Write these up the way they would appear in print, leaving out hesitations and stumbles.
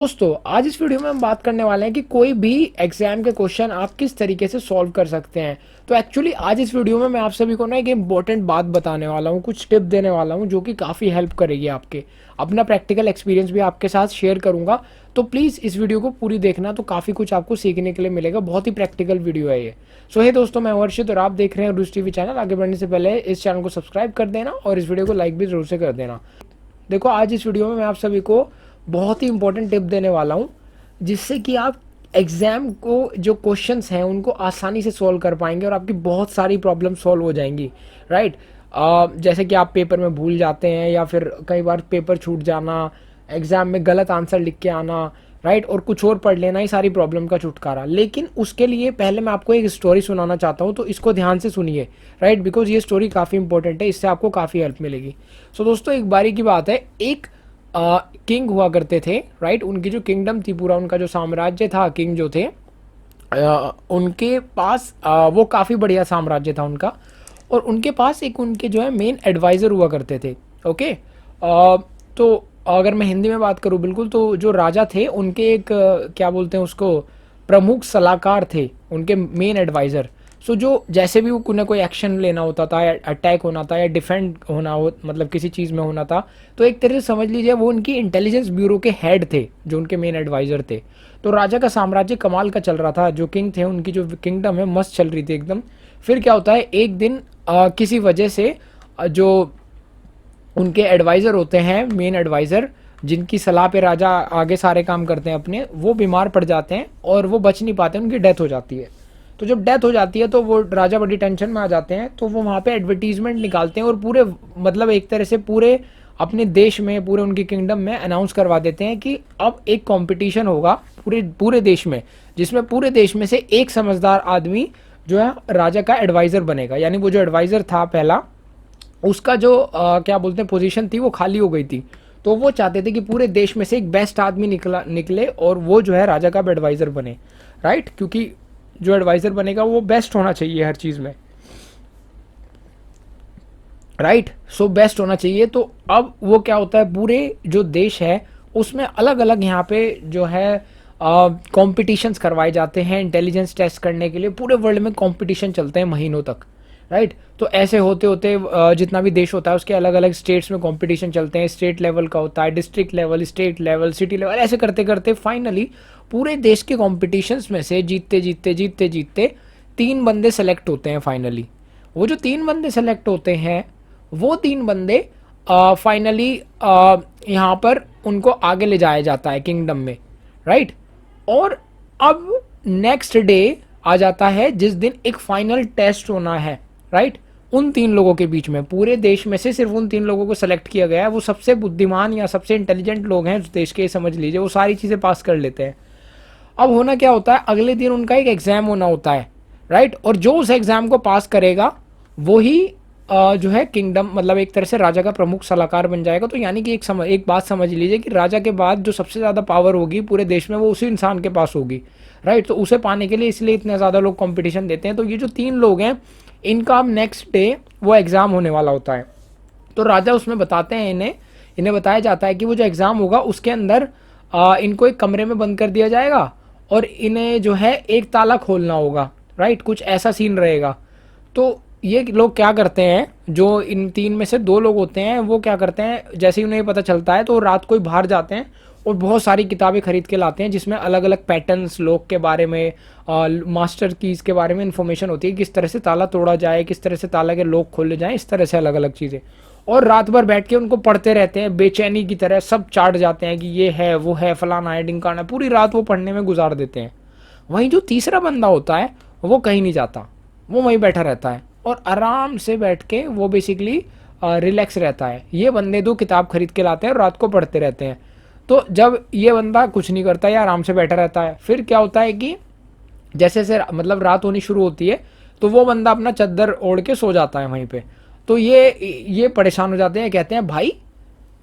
दोस्तों आज इस वीडियो में हम बात करने वाले हैं कि कोई भी एग्जाम के क्वेश्चन आप किस तरीके से सॉल्व कर सकते हैं। तो एक्चुअली आज इस वीडियो में मैं आप सभी को ना एक इम्पोर्टेंट बात बताने वाला हूँ, कुछ टिप देने वाला हूँ जो कि काफ़ी हेल्प करेगी आपके। अपना प्रैक्टिकल एक्सपीरियंस भी आपके साथ शेयर करूँगा, तो प्लीज़ इस वीडियो को पूरी देखना, तो काफ़ी कुछ आपको सीखने के लिए मिलेगा। बहुत ही प्रैक्टिकल वीडियो है ये। सो हे दोस्तों, मैं हर्षित और आप देख रहे हैं रूस टीवी चैनल। आगे बढ़ने से पहले इस चैनल को सब्सक्राइब कर देना और इस वीडियो को लाइक भी जरूर से कर देना। देखो आज इस वीडियो में मैं आप सभी को बहुत ही इंपॉर्टेंट टिप देने वाला हूँ जिससे कि आप एग्ज़ाम को जो क्वेश्चंस हैं उनको आसानी से सॉल्व कर पाएंगे और आपकी बहुत सारी प्रॉब्लम सॉल्व हो जाएंगी। राइट। जैसे कि आप पेपर में भूल जाते हैं या फिर कई बार पेपर छूट जाना, एग्ज़ाम में गलत आंसर लिख के आना, राइट, और कुछ और पढ़ लेना, ये सारी प्रॉब्लम का छुटकारा। लेकिन उसके लिए पहले मैं आपको एक स्टोरी सुनाना चाहता हूँ, तो इसको ध्यान से सुनिए। राइट, बिकॉज ये स्टोरी काफ़ी इंपॉर्टेंट है, इससे आपको काफ़ी हेल्प मिलेगी। सो दोस्तों, एक बारी की बात है, एक किंग हुआ करते थे। राइट, उनकी जो किंगडम थी, पूरा उनका जो साम्राज्य था, किंग जो थे उनके पास वो काफ़ी बढ़िया साम्राज्य था उनका। और उनके पास एक उनके जो है मेन एडवाइज़र हुआ करते थे। ओके। तो अगर मैं हिंदी में बात करूँ बिल्कुल, तो जो राजा थे उनके एक क्या बोलते हैं उसको, प्रमुख सलाहकार थे, उनके मेन एडवाइज़र। सो जो जैसे भी वो कोई एक्शन लेना होता था, या अटैक होना था, या डिफेंड होना हो, मतलब किसी चीज़ में होना था, तो एक तरह से समझ लीजिए वो उनकी इंटेलिजेंस ब्यूरो के हेड थे, जो उनके मेन एडवाइज़र थे। तो राजा का साम्राज्य कमाल का चल रहा था, जो किंग थे उनकी जो किंगडम है मस्त चल रही थी एकदम। फिर क्या होता है, एक दिन किसी वजह से जो उनके एडवाइज़र होते हैं, मेन एडवाइज़र, जिनकी सलाह पे राजा आगे सारे काम करते हैं अपने, वो बीमार पड़ जाते हैं और वो बच नहीं पाते, उनकी डेथ हो जाती है। तो जब डेथ हो जाती है तो वो राजा बड़ी टेंशन में आ जाते हैं। तो वो वहाँ पे एडवर्टीजमेंट निकालते हैं और पूरे, मतलब एक तरह से पूरे अपने देश में, पूरे उनकी किंगडम में अनाउंस करवा देते हैं कि अब एक कंपटीशन होगा पूरे पूरे देश में, जिसमें पूरे देश में से एक समझदार आदमी जो है राजा का एडवाइज़र बनेगा। यानी वो जो एडवाइज़र था पहला, उसका जो क्या बोलते हैं पोजीशन थी, वो खाली हो गई थी। तो वो चाहते थे कि पूरे देश में से एक बेस्ट आदमी निकले और वो जो है राजा का एडवाइज़र बने। राइट, क्योंकि जो एडवाइज़र बनेगा वो बेस्ट होना चाहिए हर चीज़ में। राइट, सो बेस्ट होना चाहिए। तो अब वो क्या होता है, पूरे जो देश है उसमें अलग अलग यहाँ पे जो है कॉम्पिटिशन्स करवाए जाते हैं इंटेलिजेंस टेस्ट करने के लिए। पूरे वर्ल्ड में कॉम्पिटिशन चलते हैं महीनों तक। राइट, तो ऐसे होते होते जितना भी देश होता है उसके अलग अलग स्टेट्स में कंपटीशन चलते हैं। स्टेट लेवल का होता है, district level, state level, city level, ऐसे करते करते फाइनली पूरे देश के कॉम्पिटिशन्स में से जीतते जीतते जीतते जीतते 3 बंदे सेलेक्ट होते हैं फाइनली। वो जो 3 बंदे सेलेक्ट होते हैं, वो 3 बंदे फाइनली यहाँ पर उनको आगे ले जाया जाता है किंगडम में। राइट, और अब नेक्स्ट डे आ जाता है जिस दिन एक फाइनल टेस्ट होना है। राइट, उन 3 लोगों के बीच में, पूरे देश में से सिर्फ उन 3 लोगों को सेलेक्ट किया गया है। वो सबसे बुद्धिमान या सबसे इंटेलिजेंट लोग हैं उस देश के, समझ लीजिए, वो सारी चीज़ें पास कर लेते हैं। अब होना क्या होता है, अगले दिन उनका एक एग्ज़ाम होना होता है। राइट, और जो उस एग्ज़ाम को पास करेगा वो ही जो है किंगडम, मतलब एक तरह से राजा का प्रमुख सलाहकार बन जाएगा। तो यानी कि एक बात समझ लीजिए कि राजा के बाद जो सबसे ज़्यादा पावर होगी पूरे देश में, वो उसी इंसान के पास होगी। राइट, तो उसे पाने के लिए इसलिए इतने ज़्यादा लोग कंपटीशन देते हैं। तो ये जो 3 लोग हैं, इनका अब नेक्स्ट डे वो एग्ज़ाम होने वाला होता है। तो राजा उसमें बताते हैं, इन्हें इन्हें बताया जाता है कि वो जो एग्ज़ाम होगा उसके अंदर इनको एक कमरे में बंद कर दिया जाएगा और इन्हें जो है एक ताला खोलना होगा। राइट, कुछ ऐसा सीन रहेगा। तो ये लोग क्या करते हैं, जो इन 3 में से 2 लोग होते हैं, वो क्या करते हैं, जैसे ही उन्हें पता चलता है तो रात को ही बाहर जाते हैं और बहुत सारी किताबें खरीद के लाते हैं जिसमें अलग अलग पैटर्न्स, लोग के बारे में, मास्टर कीज़ के बारे में इन्फॉर्मेशन होती है, किस तरह से ताला तोड़ा जाए, किस तरह से ताला के लॉक खोले जाएँ, इस तरह से अलग अलग चीज़ें। और रात भर बैठ के उनको पढ़ते रहते हैं बेचैनी की तरह, सब चाट जाते हैं कि ये है, वो है, फलाना है, ढिमकाना है, पूरी रात वो पढ़ने में गुजार देते हैं। वहीं जो तीसरा बंदा होता है वो कहीं नहीं जाता, वो वहीं बैठा रहता है और आराम से बैठ के वो बेसिकली रिलैक्स रहता है। ये बंदे 2 किताब खरीद के लाते हैं और रात को पढ़ते रहते हैं। तो जब ये बंदा कुछ नहीं करता या आराम से बैठा रहता है, फिर क्या होता है कि जैसे से मतलब रात होनी शुरू होती है तो वो बंदा अपना चद्दर ओढ़ के सो जाता है वहीं पे। तो ये परेशान हो जाते हैं, कहते हैं भाई,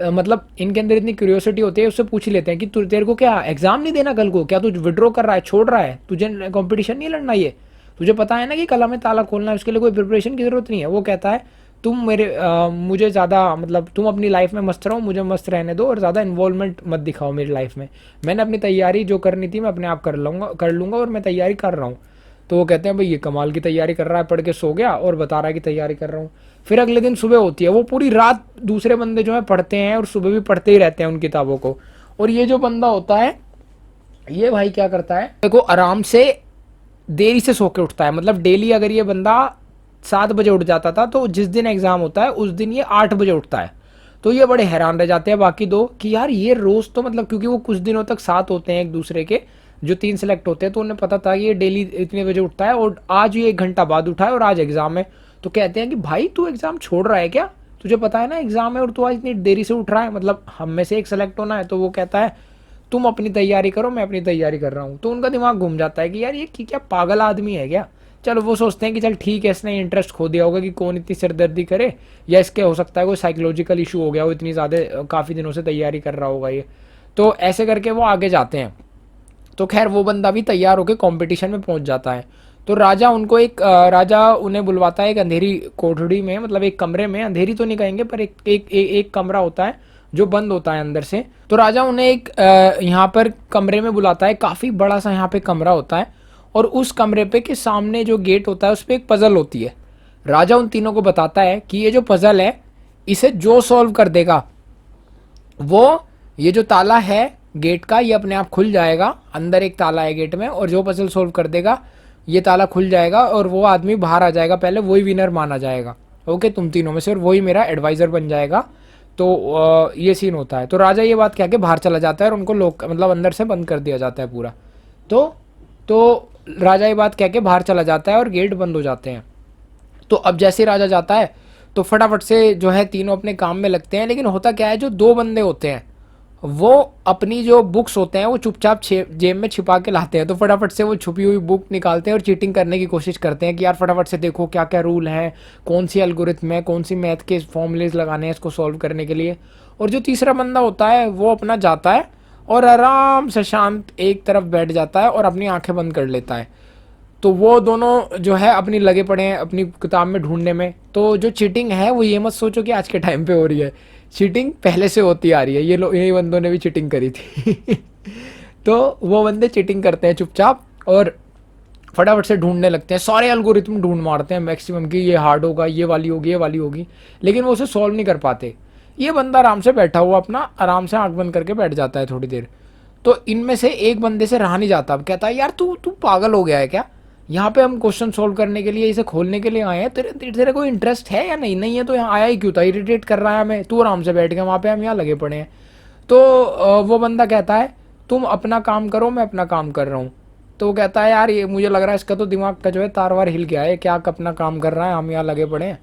मतलब इनके अंदर इतनी क्यूरियोसिटी होती है, उससे पूछ ही लेते हैं कि तू, तेरे को क्या एग्जाम नहीं देना कल को, क्या तू विड्रॉ कर रहा है, छोड़ रहा है, तुझे कंपटीशन नहीं लड़ना, ये तुझे पता है ना कि कल हमें ताला खोलना है, उसके लिए कोई प्रिपरेशन की जरूरत नहीं है। वो कहता है तुम मुझे ज़्यादा मतलब तुम अपनी लाइफ में मस्त रहो, मुझे मस्त रहने दो और ज़्यादा इन्वॉल्वमेंट मत दिखाओ मेरी लाइफ में। मैंने अपनी तैयारी जो करनी थी मैं अपने आप कर लूँगा और मैं तैयारी कर रहा हूँ। तो वो कहते हैं भाई ये कमाल की तैयारी कर रहा है, पढ़ के सो गया और बता रहा है कि तैयारी कर रहा हूँ। फिर अगले दिन सुबह होती है, वो पूरी रात दूसरे बंदे जो है पढ़ते हैं और सुबह भी पढ़ते ही रहते हैं उन किताबों को। और ये जो बंदा होता है ये भाई क्या करता है, देखो आराम से देरी से सो के उठता है। मतलब डेली अगर ये बंदा 7 बजे उठ जाता था तो जिस दिन एग्जाम होता है उस दिन ये 8 बजे उठता है। तो ये बड़े हैरान रह जाते हैं बाकी दो कि यार ये रोज तो मतलब, क्योंकि वो कुछ दिनों तक साथ होते हैं एक दूसरे के, जो 3 सेलेक्ट होते हैं, तो उन्हें पता था कि ये डेली इतने बजे उठता है और आज ये 1 घंटा बाद उठा है और आज एग्जाम है। तो कहते हैं कि भाई तू एग्जाम छोड़ रहा है क्या, तुझे पता है ना एग्जाम है और तू आज इतनी देरी से उठ रहा है, मतलब हम में से एक सेलेक्ट होना है। तो वो कहता है तुम अपनी तैयारी करो, मैं अपनी तैयारी कर रहा हूँ। तो उनका दिमाग घूम जाता है कि यार ये क्या पागल आदमी है क्या। चलो वो सोचते हैं कि चल ठीक है, इसने इंटरेस्ट खो दिया होगा कि कौन इतनी सिरदर्दी करे, या इसके हो सकता है कोई साइकोलॉजिकल इशू हो गया हो, इतनी ज़्यादा काफ़ी दिनों से तैयारी कर रहा होगा ये। तो ऐसे करके वो आगे जाते हैं। तो खैर वो बंदा भी तैयार होकर कंपटीशन में पहुंच जाता है। तो राजा उन्हें बुलवाता है एक अंधेरी कोठड़ी में, मतलब एक कमरे में, अंधेरी तो नहीं कहेंगे पर एक कमरा होता है जो बंद होता है अंदर से। तो राजा उन्हें एक यहाँ पर कमरे में बुलाता है, काफ़ी बड़ा सा यहाँ पे कमरा होता है और उस कमरे पे के सामने जो गेट होता है उस पर एक पजल होती है। राजा उन तीनों को बताता है कि ये जो पजल है इसे जो सॉल्व कर देगा वो, ये जो ताला है गेट का ये अपने आप खुल जाएगा। अंदर एक ताला है गेट में और जो पजल सोल्व कर देगा ये ताला खुल जाएगा और वो आदमी बाहर आ जाएगा, पहले वही विनर माना जाएगा। ओके, तुम तीनों में से, और वही मेरा एडवाइज़र बन जाएगा। तो ये सीन होता है। तो राजा ये बात कह के बाहर चला जाता है और उनको लोग मतलब अंदर से बंद कर दिया जाता है पूरा। तो राजा ये बात कह के बाहर चला जाता है और गेट बंद हो जाते हैं। तो अब जैसे ही राजा जाता है तो फटाफट से जो है तीनों अपने काम में लगते हैं। लेकिन होता क्या है, जो दो बंदे होते हैं वो अपनी जो बुक्स होते हैं वो चुपचाप जेब में छिपा के लाते हैं। तो फटाफट से वो छुपी हुई बुक निकालते हैं और चीटिंग करने की कोशिश करते हैं कि यार फटाफट से देखो क्या क्या रूल हैं, कौन सी एल्गोरिथम है, कौन सी मैथ के फॉर्मूलेज लगाने हैं इसको सॉल्व करने के लिए। और जो तीसरा बंदा होता है वो अपना जाता है और आराम से शांत एक तरफ बैठ जाता है और अपनी आंखें बंद कर लेता है। तो वो दोनों जो है अपनी लगे पड़े हैं अपनी किताब में ढूंढने में। तो जो चीटिंग है वो ये मत सोचो कि आज के टाइम पे हो रही है, चीटिंग पहले से होती आ रही है, ये लोग यही बंदों ने भी चीटिंग करी थी। तो वो बंदे चीटिंग करते हैं चुपचाप और फटाफट से ढूंढने लगते हैं, सारे एल्गोरिथम ढूंढ मारते हैं मैक्सिमम की ये हार्ड होगा, ये वाली होगी, ये वाली होगी, लेकिन वो उसे सॉल्व नहीं कर पाते। ये बंदा आराम से बैठा हुआ अपना आराम से आंख बंद करके बैठ जाता है थोड़ी देर। तो इनमें से एक बंदे से रहा नहीं जाता, अब कहता है यार तू तू पागल हो गया है क्या, यहाँ पे हम क्वेश्चन सोल्व करने के लिए, इसे खोलने के लिए आए हैं, तेरे तेरे कोई इंटरेस्ट है या नहीं, नहीं है तो यहाँ आया ही क्यों था, इरिटेट कर रहा है हमें, तू आराम से बैठ गया वहाँ पे, हम यहाँ लगे पड़े हैं। तो वो बंदा कहता है तुम अपना काम करो मैं अपना काम कर रहा हूँ। तो वो कहता है यार ये मुझे लग रहा है इसका तो दिमाग का जो है तार वार हिल गया है, क्या अपना काम कर रहा है, हम यहाँ लगे पड़े हैं।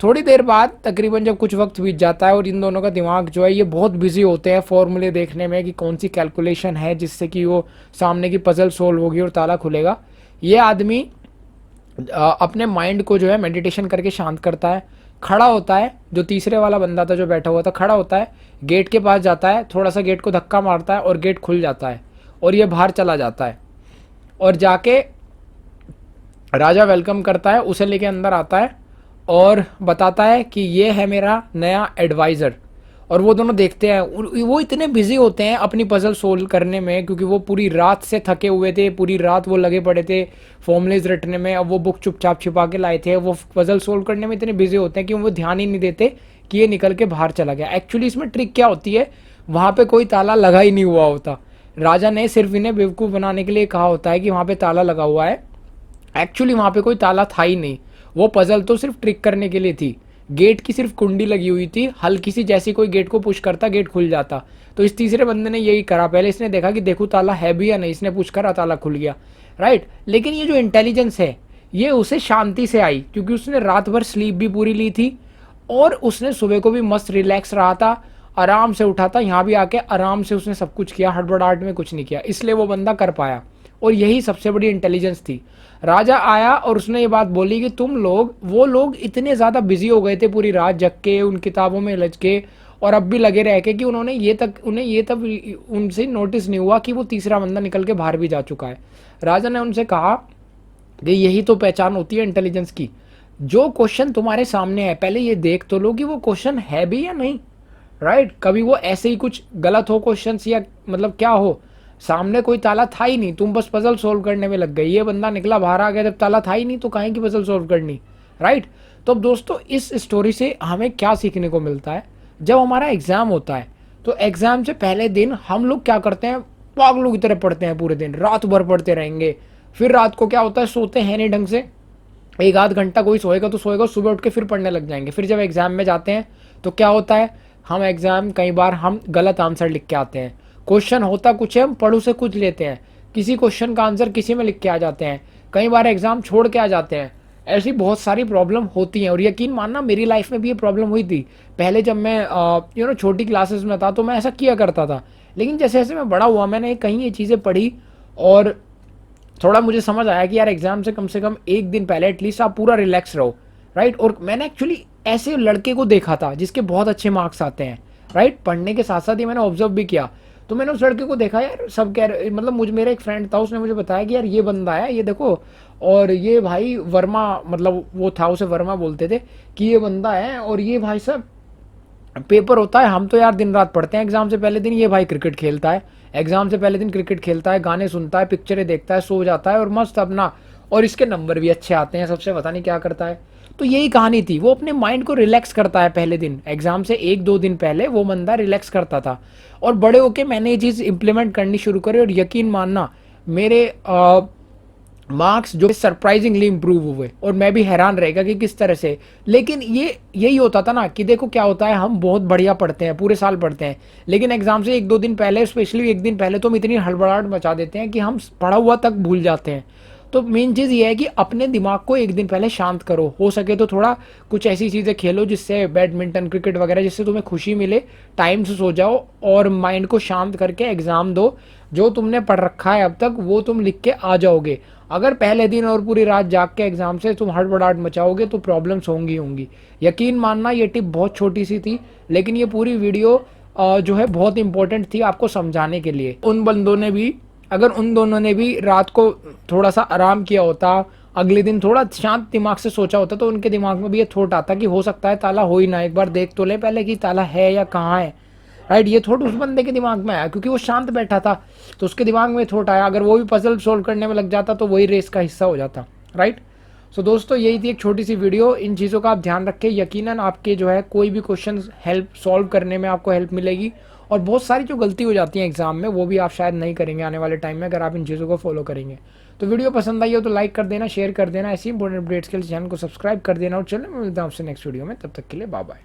थोड़ी देर बाद तकरीबन जब कुछ वक्त बीत जाता है और इन दोनों का दिमाग जो है ये बहुत बिजी होते हैं फॉर्मूले देखने में कि कौन सी कैलकुलेशन है जिससे कि वो सामने की पजल सोल्व होगी और ताला खुलेगा। ये आदमी अपने माइंड को जो है मेडिटेशन करके शांत करता है, खड़ा होता है, जो तीसरे वाला बंदा था जो बैठा हुआ था खड़ा होता है, गेट के पास जाता है, थोड़ा सा गेट को धक्का मारता है और गेट खुल जाता है और ये बाहर चला जाता है और जाके राजा वेलकम करता है, उसे लेके अंदर आता है और बताता है कि ये है मेरा नया एडवाइज़र। और वो दोनों देखते हैं, वो इतने बिजी होते हैं अपनी पजल सोल्व करने में क्योंकि वो पूरी रात से थके हुए थे, पूरी रात वो लगे पड़े थे फॉर्मूलेज रटने में। अब वो बुक चुपचाप छिपा के लाए थे, वो पजल सोल्व करने में इतने बिजी होते हैं कि वो ध्यान ही नहीं देते कि ये निकल के बाहर चला गया। एक्चुअली इसमें ट्रिक क्या होती है, वहाँ पे कोई ताला लगा ही नहीं हुआ होता, राजा ने सिर्फ इन्हें बेवकूफ़ बनाने के लिए कहा होता है कि वहाँ पे ताला लगा हुआ है। एक्चुअली वहाँ पे कोई ताला था ही नहीं, वो पजल तो सिर्फ ट्रिक करने के लिए थी। गेट की सिर्फ कुंडी लगी हुई थी, हल्की सी जैसी कोई गेट को पुश करता गेट खुल जाता। तो इस तीसरे बंदे ने यही करा, पहले इसने देखा कि देखो ताला है भी या नहीं, इसने पुश करा ताला खुल गया, राइट। लेकिन ये जो इंटेलिजेंस है ये उसे शांति से आई क्योंकि उसने रात भर स्लीप भी पूरी ली थी और उसने सुबह को भी मस्त रिलैक्स रहा था, आराम से उठा था, यहाँ भी आके आराम से उसने सब कुछ किया, हड़बड़ाहट में कुछ नहीं किया, इसलिए वो बंदा कर पाया। और यही सबसे बड़ी इंटेलिजेंस थी। राजा आया और उसने ये बात बोली कि तुम लोग, वो लोग इतने ज़्यादा बिजी हो गए थे पूरी रात जग के उन किताबों में लज के और अब भी लगे रह के कि उन्हें ये तब उनसे नोटिस नहीं हुआ कि वो तीसरा बंदा निकल के बाहर भी जा चुका है। राजा ने उनसे कहा कि यही तो पहचान होती है इंटेलिजेंस की, जो क्वेश्चन तुम्हारे सामने है पहले ये देख तो लो कि वो क्वेश्चन है भी या नहीं, राइट। कभी वो ऐसे ही कुछ गलत हो क्वेश्चन या मतलब क्या हो, सामने कोई ताला था ही नहीं, तुम बस पजल सोल्व करने में लग गए, ये बंदा निकला बाहर आ गया, जब ताला था ही नहीं तो काहे की पजल सोल्व करनी, राइट। तो अब दोस्तों इस स्टोरी से हमें क्या सीखने को मिलता है, जब हमारा एग्जाम होता है तो एग्जाम से पहले दिन हम लोग क्या करते हैं, पागलों की तरह पढ़ते हैं, पूरे दिन रात भर पढ़ते रहेंगे। फिर रात को क्या होता है, सोते हैं नहीं ढंग से, एक आध घंटा कोई सोएगा तो सोएगा, सुबह उठ के फिर पढ़ने लग जाएंगे। फिर जब एग्जाम में जाते हैं तो क्या होता है, हम एग्जाम कई बार हम गलत आंसर लिख के आते हैं, क्वेश्चन होता कुछ है हम पढ़ू से कुछ लेते हैं, किसी क्वेश्चन का आंसर किसी में लिख के आ जाते हैं, कई बार एग्जाम छोड़ के आ जाते हैं। ऐसी बहुत सारी प्रॉब्लम होती हैं और यकीन मानना मेरी लाइफ में भी ये प्रॉब्लम हुई थी। पहले जब मैं छोटी क्लासेस में था तो मैं ऐसा किया करता था, लेकिन जैसे जैसे मैं बड़ा हुआ मैंने कहीं ये चीज़ें पढ़ी और थोड़ा मुझे समझ आया कि यार एग्जाम से कम एक दिन पहले एटलीस्ट आप पूरा रिलैक्स रहो, राइट। और मैंने एक्चुअली ऐसे लड़के को देखा था जिसके बहुत अच्छे मार्क्स आते हैं, राइट। पढ़ने के साथ साथ ही मैंने ऑब्जर्व भी किया, तो मैंने उस लड़के को देखा, यार सब कह रहे, मतलब मुझे मेरा एक फ्रेंड था उसने मुझे बताया कि यार ये बंदा है, ये देखो, और ये भाई वर्मा, मतलब वो था उसे वर्मा बोलते थे, कि ये बंदा है और ये भाई साहब पेपर होता है, हम तो यार दिन रात पढ़ते हैं एग्जाम से पहले दिन, ये भाई क्रिकेट खेलता है, एग्जाम से पहले दिन क्रिकेट खेलता है, गाने सुनता है, पिक्चरें देखता है, सो जाता है और मस्त अपना, और इसके नंबर भी अच्छे आते हैं सबसे, पता नहीं क्या करता है। तो यही कहानी थी, वो अपने माइंड को रिलैक्स करता है पहले दिन, एग्जाम से एक दो दिन पहले वो बंदा रिलैक्स करता था। और बड़े होके मैंने ये चीज़ इंप्लीमेंट करनी शुरू करी और यकीन मानना मेरे मार्क्स जो सरप्राइजिंगली इंप्रूव हुए, और मैं भी हैरान रहेगा कि किस तरह से। लेकिन ये यही होता था ना कि देखो क्या होता है, हम बहुत बढ़िया पढ़ते हैं, पूरे साल पढ़ते हैं, लेकिन एग्जाम से एक दो दिन पहले, स्पेशली एक दिन पहले तो हम इतनी हड़बड़ाहट मचा देते हैं कि हम पढ़ा हुआ तक भूल जाते हैं। तो मेन चीज़ ये है कि अपने दिमाग को एक दिन पहले शांत करो, हो सके तो थोड़ा कुछ ऐसी चीज़ें खेलो जिससे, बैडमिंटन क्रिकेट वगैरह, जिससे तुम्हें खुशी मिले, टाइम से सो जाओ और माइंड को शांत करके एग्ज़ाम दो, जो तुमने पढ़ रखा है अब तक वो तुम लिख के आ जाओगे। अगर पहले दिन और पूरी रात जाग के एग्जाम से तुम हड़बड़ाहट मचाओगे तो प्रॉब्लम्स होंगी होंगी। यकीन मानना ये टिप बहुत छोटी सी थी, लेकिन ये पूरी वीडियो जो है बहुत इंपॉर्टेंट थी आपको समझाने के लिए। उन बंदों ने भी, अगर उन दोनों ने भी रात को थोड़ा सा आराम किया होता, अगले दिन थोड़ा शांत दिमाग से सोचा होता, तो उनके दिमाग में भी ये थॉट आता कि हो सकता है ताला हो ही ना, एक बार देख तो ले पहले कि ताला है या कहाँ है, राइट। ये थॉट उस बंदे के दिमाग में आया क्योंकि वो शांत बैठा था, तो उसके दिमाग में थॉट आया, अगर वो भी पजल सोल्व करने में लग जाता तो वही रेस का हिस्सा हो जाता, राइट। सो दोस्तों यही थी एक छोटी सी वीडियो, इन चीज़ों का आप ध्यान रखें, यकीनन आपके जो है कोई भी क्वेश्चन हेल्प सॉल्व करने में आपको हेल्प मिलेगी। और बहुत सारी जो गलती हो जाती है एग्जाम में वो भी आप शायद नहीं करेंगे आने वाले टाइम में, अगर आप इन चीज़ों को फॉलो करेंगे। तो वीडियो पसंद आई हो तो लाइक कर देना, शेयर कर देना, ऐसी इंपॉर्टेंट अपडेट्स के लिए चैनल को सब्सक्राइब कर देना, और चलो मैं मिलता हूँ आपसे नेक्स्ट वीडियो में, तब तक के लिए बाय बाय।